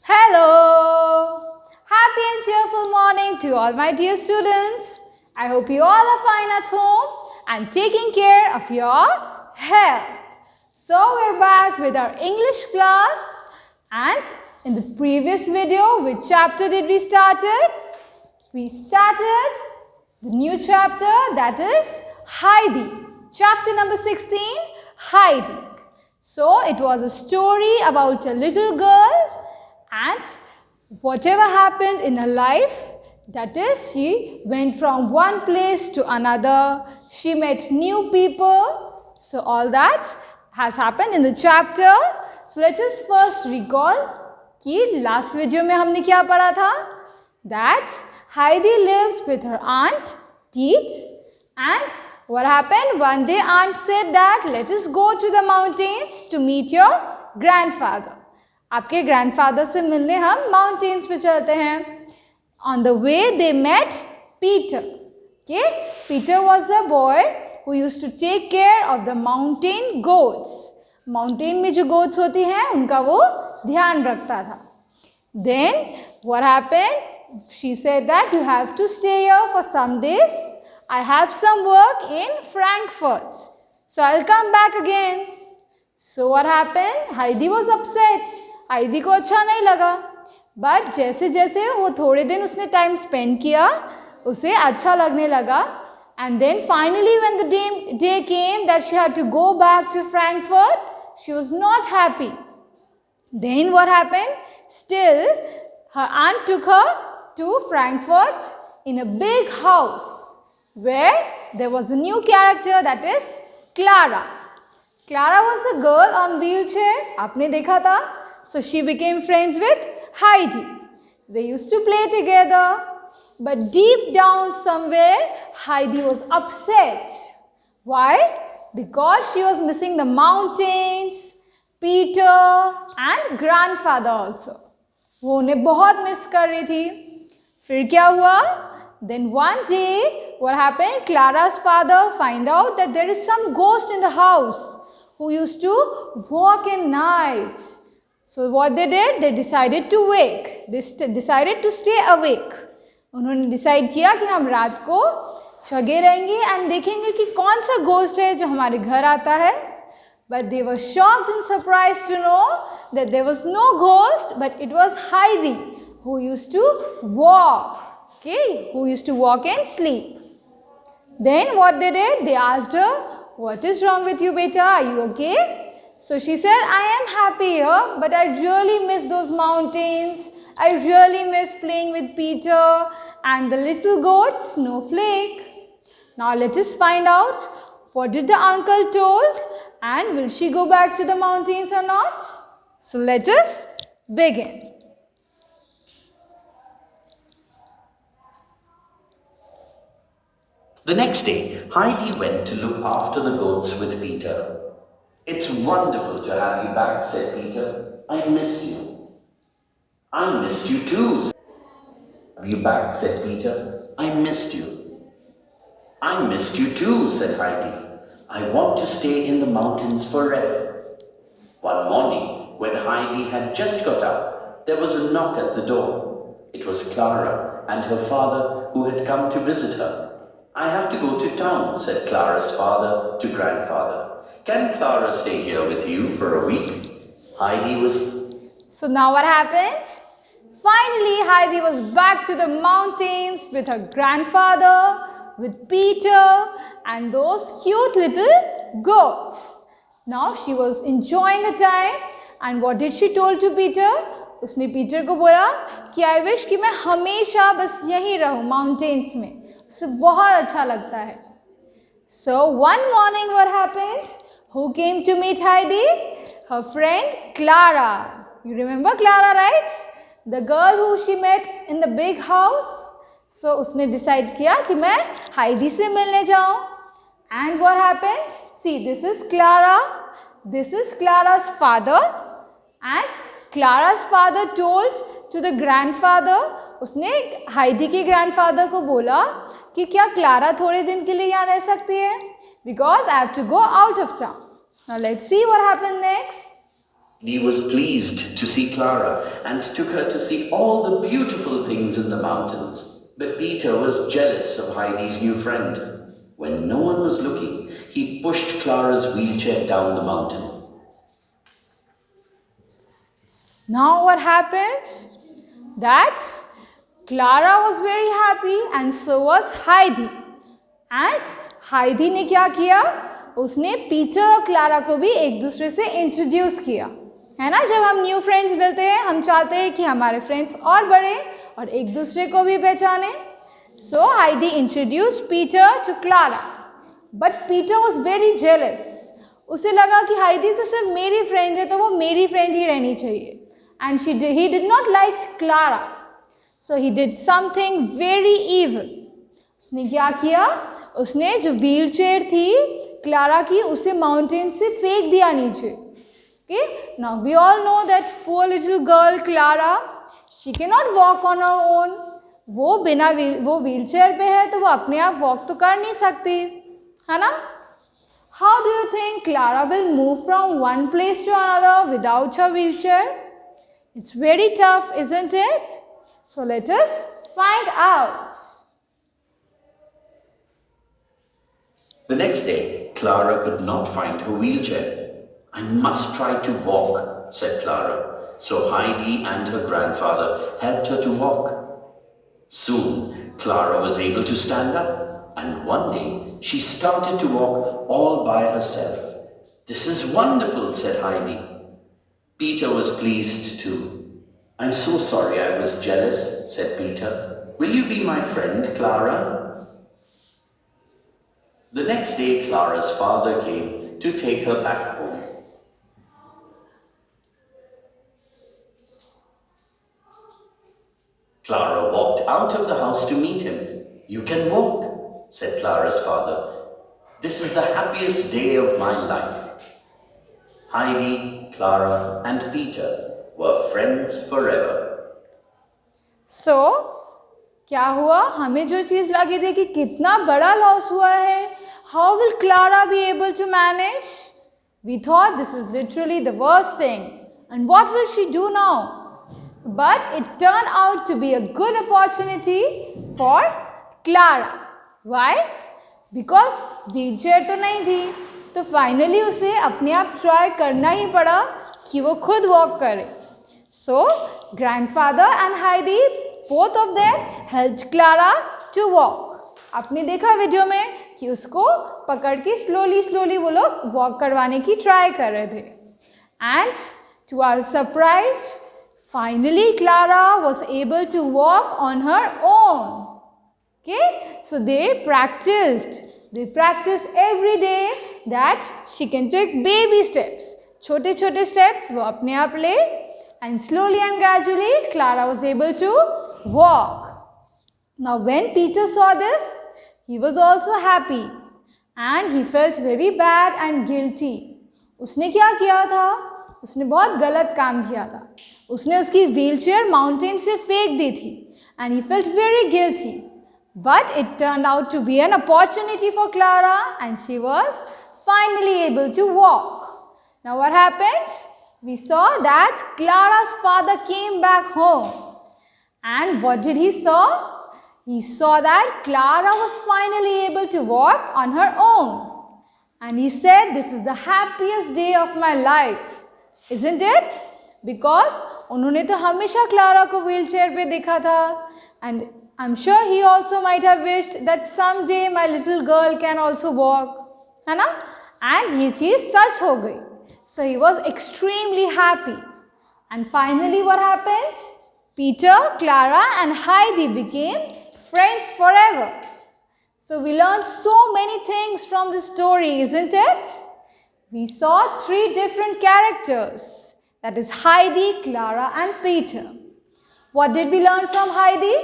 Hello! Happy and cheerful morning to all my dear students. I hope you all are fine at home and taking care of your health. So we're back with our English class, and in the previous video, which chapter did we started? We started the new chapter, that is Heidi. Chapter number 16, Heidi. So it was a story about a little girl and whatever happened in her life, that is, she went from one place to another, she met new people. So all that has happened in the chapter. So let us first recall कि last video में हमने क्या पढ़ा था? That Heidi lives with her aunt Teet, and what happened? One day aunt said that let us go to the mountains to meet your grandfather. आपके grandfather से मिलने हम माउंटेन्स पे चलते हैं. On the way they met Peter. Okay? Peter was a boy who used to take care of the mountain goats. Mountain में जो goats होती हैं उनका वो ध्यान रखता था. Then what happened? She said that you have to stay here for some days. I have some work in Frankfurt. So I'll come back again. So what happened? Heidi was upset. हाइदी को अच्छा नहीं लगा, but जैसे जैसे वो थोड़े दिन उसने टाइम स्पेंड किया उसे अच्छा लगने लगा. And then finally when the day came that she had to go back to Frankfurt, she was not happy. Then what happened? Still her aunt took her to Frankfurt in a big house where there was a new character, that is Clara. Clara was a girl on wheelchair, आपने देखा था. So she became friends with Heidi. They used to play together. But deep down somewhere, Heidi was upset. Why? Because she was missing the mountains, Peter and grandfather also. वो उन्हें बहुत miss कर रही थी. फिर क्या हुआ? Then one day, what happened? Clara's father find out that there is some ghost in the house who used to walk in night. So what they did? They decided to wake. They decided to stay awake. उन्होंने decide किया कि हम रात को जगे रहेंगे and देखेंगे कि कौन सा घोस्ट है जो हमारे घर आता है. But they were shocked and surprised to know that there was no ghost, but it was Heidi who used to walk. Okay, who used to walk and sleep. Then what they did? They asked her, "What is wrong with you, beta? Are you okay?" So she said, "I am happy here, but I really miss those mountains. I really miss playing with Peter and the little goat Snowflake." Now let us find out what did the uncle told and will she go back to the mountains or not? So let us begin. The next day, Heidi went to look after the goats with Peter. "It's wonderful to have you back," said Peter. "I missed you." "I missed you too." "Have you back," said Peter. "I missed you." "I missed you too," said Heidi. "I want to stay in the mountains forever." One morning, when Heidi had just got up, there was a knock at the door. It was Clara and her father who had come to visit her. "I have to go to town," said Clara's father to grandfather. "Can Clara stay here with you for a week?" Heidi was... So now what happened? Finally, Heidi was back to the mountains with her grandfather, with Peter and those cute little goats. Now she was enjoying her time, and what did she told to Peter? उसने Peter को बोला कि I wish कि मैं हमेशा बस यहीं रहूँ mountains में. उसे बहुत अच्छा लगता है. So one morning what happened? Who came to meet Heidi? Her friend Clara. You remember Clara, right? The girl who she met in the big house. So उसने decide किया कि मैं Heidi से मिलने जाऊँ. And what happened? See, this is Clara. This is Clara's father. And Clara's father told to the grandfather. उसने Heidi के grandfather को बोला कि क्या क्लारा थोड़े दिन के लिए यहाँ रह सकती है? Because I have to go out of town. Now let's see what happened next. He was pleased to see Clara and took her to see all the beautiful things in the mountains. But Peter was jealous of Heidi's new friend. When no one was looking, he pushed Clara's wheelchair down the mountain. Now what happened? That Clara was very happy and so was Heidi. And Heidi ने क्या किया? उसने Peter और Clara को भी एक दूसरे से इंट्रोड्यूस किया, है ना. जब हम न्यू फ्रेंड्स मिलते हैं हम चाहते हैं कि हमारे फ्रेंड्स और बढ़े और एक दूसरे को भी पहचाने. So Heidi introduced Peter to Clara, but Peter was very jealous. उसे लगा कि हाइडी तो सिर्फ मेरी फ्रेंड है तो वो मेरी फ्रेंड ही रहनी चाहिए. And he did not like Clara, so he did something very evil. उसने क्या किया? उसने जो व्हील चेयर थी क्लारा की उसे माउंटेन से फेंक दिया नीचे. Okay, now we all know that poor little girl Clara, she cannot walk on her own. वो व्हील चेयर पे है तो वो अपने आप वॉक तो कर नहीं सकती, है ना. How do you think Clara will move from one place to another without her wheelchair? It's very tough, isn't it? So let us find out. The next day, Clara could not find her wheelchair. I must try to walk, said Clara. So Heidi and her grandfather helped her to walk. Soon, Clara was able to stand up, and one day she started to walk all by herself. This is wonderful, said Heidi. Peter was pleased too. I'm so sorry I was jealous, said Peter. Will you be my friend, Clara? The next day, Clara's father came to take her back home. Clara walked out of the house to meet him. You can walk, said Clara's father. This is the happiest day of my life. Heidi, Clara, and Peter were friends forever. So, क्या हुआ? हमें जो चीज़ लगी थी कि कितना बड़ा loss हुआ है, how will Clara be able to manage? We thought this is literally the worst thing. And what will she do now? But it turned out to be a good opportunity for Clara. Why? Because wheelchair तो नहीं थी, तो finally उसे अपने आप try करना ही पड़ा कि वो खुद walk करे. So, grandfather and Heidi, both of them helped Clara to walk. आपने देखा वीडियो में कि उसको पकड़ के स्लोली वो लोग वॉक करवाने की ट्राई कर रहे थे. And to our surprise, finally Clara was able to walk on her own. Okay, so they practised every day that she can take baby steps. छोटे छोटे स्टेप्स वो अपने आप ले, and slowly and gradually Clara was able to walk. Now when Peter saw this, he was also happy and he felt very bad and guilty. उसने क्या किया था? उसने बहुत गलत काम किया था. उसने उसकी व्हीलचेयर माउंटेन से फेंक दी थी and he felt very guilty. But it turned out to be an opportunity for Clara and she was finally able to walk. Now what happened? We saw that Clara's father came back home. And what did he saw? He saw that Clara was finally able to walk on her own. And he said, this is the happiest day of my life. Isn't it? Because उन्होंने तो हमेशा Clara को wheelchair पे देखा था. And I'm sure he also might have wished that someday my little girl can also walk. है ना? And ये चीज़ सच हो गई. So he was extremely happy. And finally what happens? Peter, Clara and Heidi became friends forever. So we learned so many things from this story, isn't it? We saw 3 different characters. That is Heidi, Clara and Peter. What did we learn from Heidi?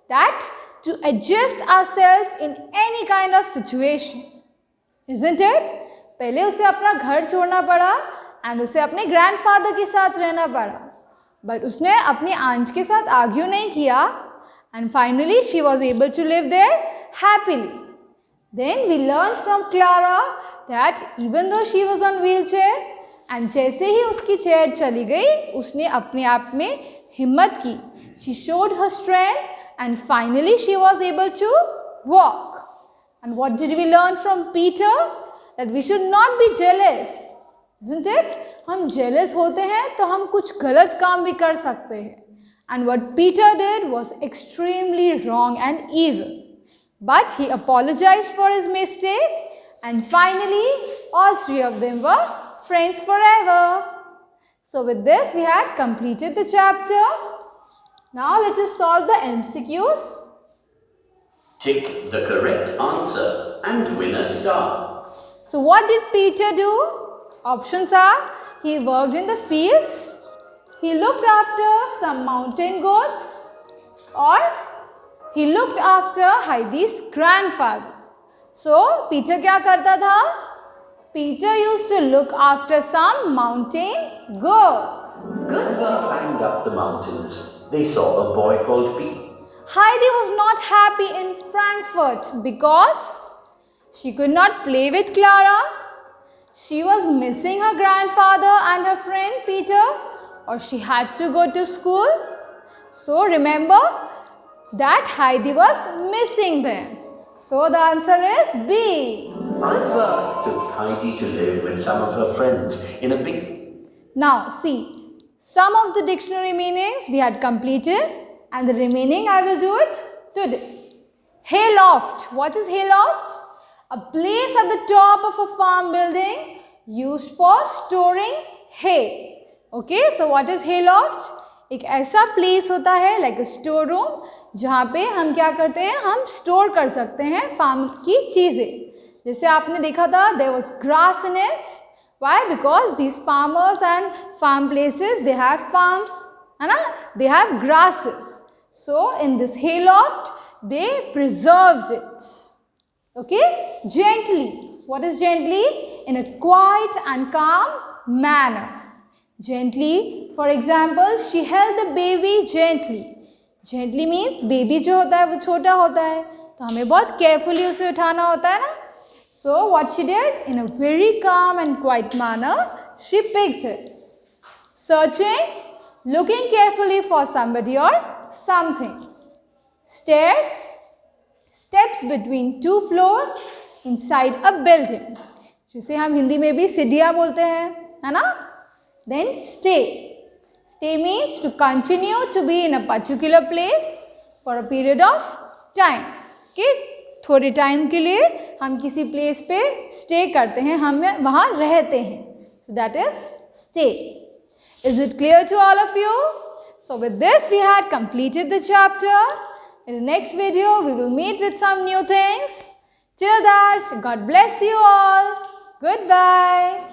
That to adjust ourselves in any kind of situation. Isn't it? पहले उसे अपना घर छोड़ना पड़ा and उसे अपने grandfather के साथ रहना पड़ा. But उसने अपनी aunt के साथ argue नहीं किया. And finally, she was able to live there happily. Then we learned from Clara that even though she was on wheelchair and जैसे ही उसकी चेयर चली गई उसने अपने आप में हिम्मत की. She showed her strength and finally she was able to walk. And what did we learn from Peter? That we should not be jealous. Isn't it? हम jealous होते हैं तो हम कुछ गलत काम भी कर सकते हैं. And what Peter did was extremely wrong and evil. But he apologized for his mistake and finally all three of them were friends forever. So with this we had completed the chapter. Now let us solve the MCQs. Tick the correct answer and win a star. So what did Peter do? Options are, he worked in the fields, he looked after some mountain goats, or he looked after Heidi's grandfather. So Peter क्या करता था? Peter used to look after some mountain goats. As they climbed up the mountains, they saw a boy called Pete. Heidi was not happy in Frankfurt because she could not play with Clara. She was missing her grandfather and her friend Peter, or she had to go to school. So remember that Heidi was missing them. So the answer is B. Albert took Heidi to live with some of her friends in a big... Now see, some of the dictionary meanings we had completed and the remaining I will do it today. Hayloft. What is hayloft? A place at the top of a farm building used for storing hay. Okay, so what is hayloft? एक ऐसा place होता है like a store room जहाँ पे हम क्या करते हैं, हम स्टोर कर सकते हैं फार्म की चीज़ें. जैसे आपने देखा था there was grass in it. Why? Because these farmers and farm places they have farms, है ना? They have grasses. So in this hayloft they preserved it. Okay, gently. What is gently? In a quiet and calm manner. Gently, for example, she held the baby gently. Gently means baby जो होता है वो छोटा होता है तो हमें बहुत carefully उसे उठाना होता है ना. So what she did? In a very calm and quiet manner, she picked it. Searching, looking carefully for somebody or something. Stairs, steps between two floors inside a building. जिसे हम हिंदी में भी सीढ़ियाँ बोलते हैं, है ना? Then stay. Stay means to continue to be in a particular place for a period of time. Okay? थोड़े टाइम के लिए हम किसी प्लेस पे स्टे करते हैं, हम वहाँ रहते हैं. So that is stay. Is it clear to all of you? So with this we had completed the chapter. In the next video we will meet with some new things. Till that, God bless you all. Goodbye.